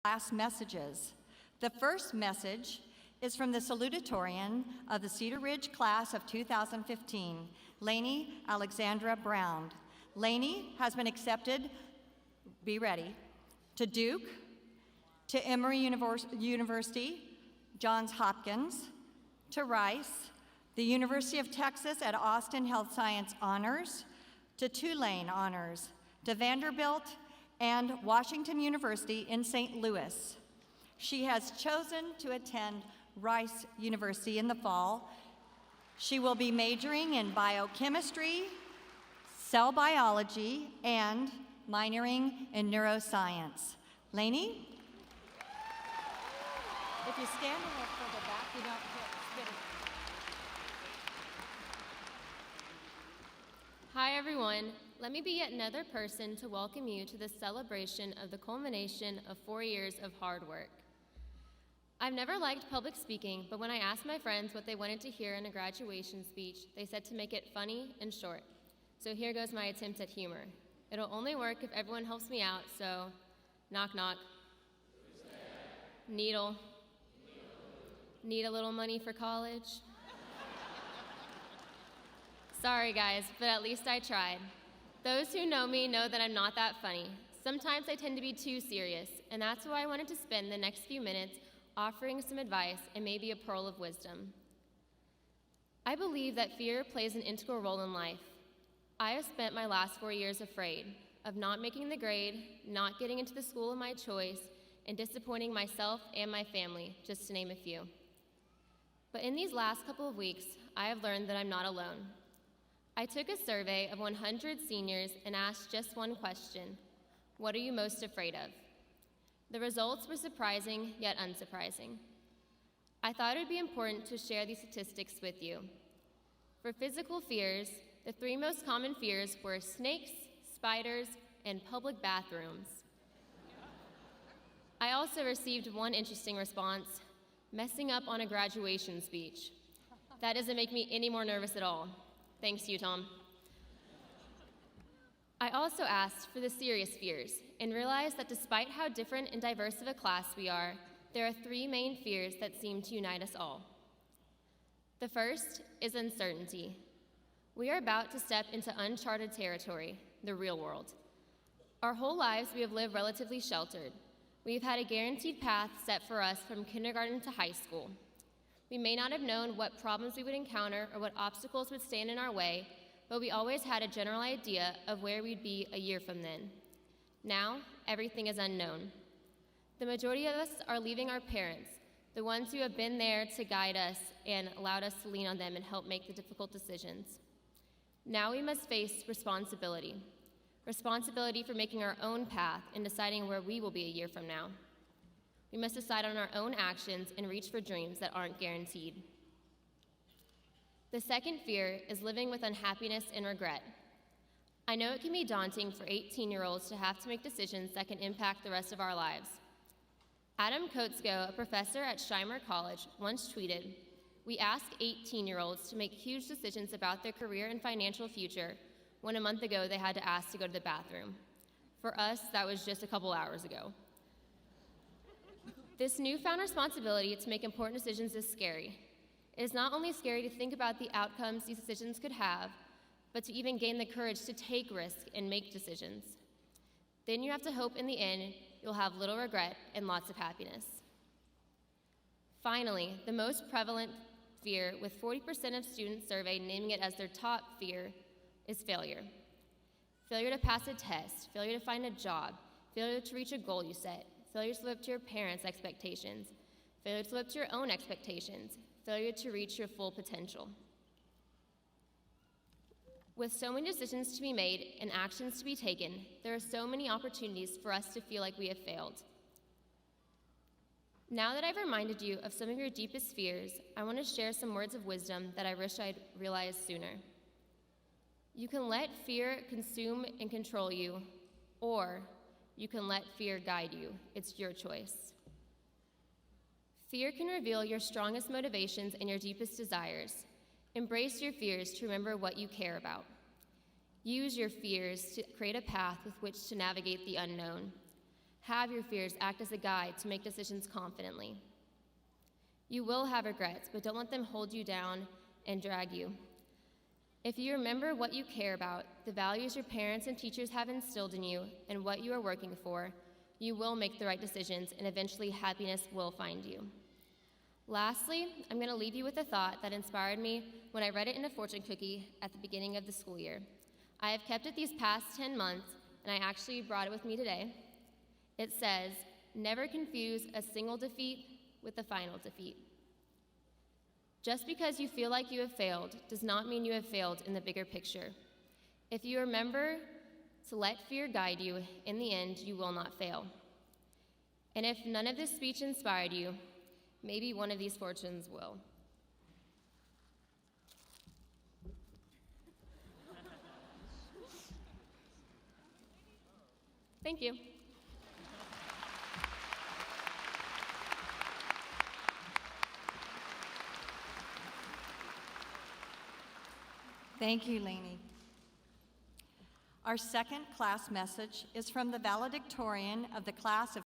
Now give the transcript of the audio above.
class messages. The first message is from the Salutatorian of the Cedar Ridge class of 2015, Laney Alexandra Brown. Laney has been accepted, be ready, to Duke, to Emory University, Johns Hopkins, to Rice, the University of Texas at Austin Health Science Honors, to Tulane Honors, to Vanderbilt, and Washington University in St. Louis. She has chosen to attend Rice University in the fall. She will be majoring in biochemistry, cell biology, and minoring in neuroscience. Laney? If you stand a little further back, you don't get it. Hi, everyone. Let me be yet another person to welcome you to the celebration of the culmination of 4 years of hard work. I've never liked public speaking, but when I asked my friends what they wanted to hear in a graduation speech, they said to make it funny and short. So here goes my attempt at humor. It'll only work if everyone helps me out, so knock knock. Needle. Need a little money for college? Sorry guys, but at least I tried. Those who know me know that I'm not that funny. Sometimes I tend to be too serious, and that's why I wanted to spend the next few minutes offering some advice and maybe a pearl of wisdom. I believe that fear plays an integral role in life. I have spent my last 4 years afraid of not making the grade, not getting into the school of my choice, and disappointing myself and my family, just to name a few. But in these last couple of weeks, I have learned that I'm not alone. I took a survey of 100 seniors and asked just one question: what are you most afraid of? The results were surprising yet unsurprising. I thought it would be important to share these statistics with you. For physical fears, the 3 most common fears were snakes, spiders, and public bathrooms. I also received one interesting response: messing up on a graduation speech. That doesn't make me any more nervous at all. Thanks, you, Tom. I also asked for the serious fears and realized that despite how different and diverse of a class we are, there are 3 main fears that seem to unite us all. The first is uncertainty. We are about to step into uncharted territory, the real world. Our whole lives we have lived relatively sheltered. We've had a guaranteed path set for us from kindergarten to high school. We may not have known what problems we would encounter or what obstacles would stand in our way, but we always had a general idea of where we'd be a year from then. Now, everything is unknown. The majority of us are leaving our parents, the ones who have been there to guide us and allowed us to lean on them and help make the difficult decisions. Now we must face responsibility. Responsibility for making our own path and deciding where we will be a year from now. We must decide on our own actions and reach for dreams that aren't guaranteed. The second fear is living with unhappiness and regret. I know it can be daunting for 18-year-olds to have to make decisions that can impact the rest of our lives. Adam Kotzko, a professor at Shimer College, once tweeted, "We ask 18-year-olds to make huge decisions about their career and financial future when a month ago they had to ask to go to the bathroom. For us, that was just a couple hours ago." This newfound responsibility to make important decisions is scary. It is not only scary to think about the outcomes these decisions could have, but to even gain the courage to take risks and make decisions. Then you have to hope in the end you'll have little regret and lots of happiness. Finally, the most prevalent fear, with 40% of students surveyed naming it as their top fear, is failure. Failure to pass a test, failure to find a job, failure to reach a goal you set, failure to live up to your parents' expectations, failure to live up to your own expectations, failure to reach your full potential. With so many decisions to be made and actions to be taken, there are so many opportunities for us to feel like we have failed. Now that I've reminded you of some of your deepest fears, I want to share some words of wisdom that I wish I'd realized sooner. You can let fear consume and control you, or you can let fear guide you. It's your choice. Fear can reveal your strongest motivations and your deepest desires. Embrace your fears to remember what you care about. Use your fears to create a path with which to navigate the unknown. Have your fears act as a guide to make decisions confidently. You will have regrets, but don't let them hold you down and drag you. If you remember what you care about, the values your parents and teachers have instilled in you, and what you are working for, you will make the right decisions, and eventually happiness will find you. Lastly, I'm going to leave you with a thought that inspired me when I read it in a fortune cookie at the beginning of the school year. I have kept it these past 10 months, and I actually brought it with me today. It says, "Never confuse a single defeat with a final defeat." Just because you feel like you have failed does not mean you have failed in the bigger picture. If you remember to let fear guide you, in the end, you will not fail. And if none of this speech inspired you, maybe one of these fortunes will. Thank you. Thank you, Laney. Our second class message is from the valedictorian of the class of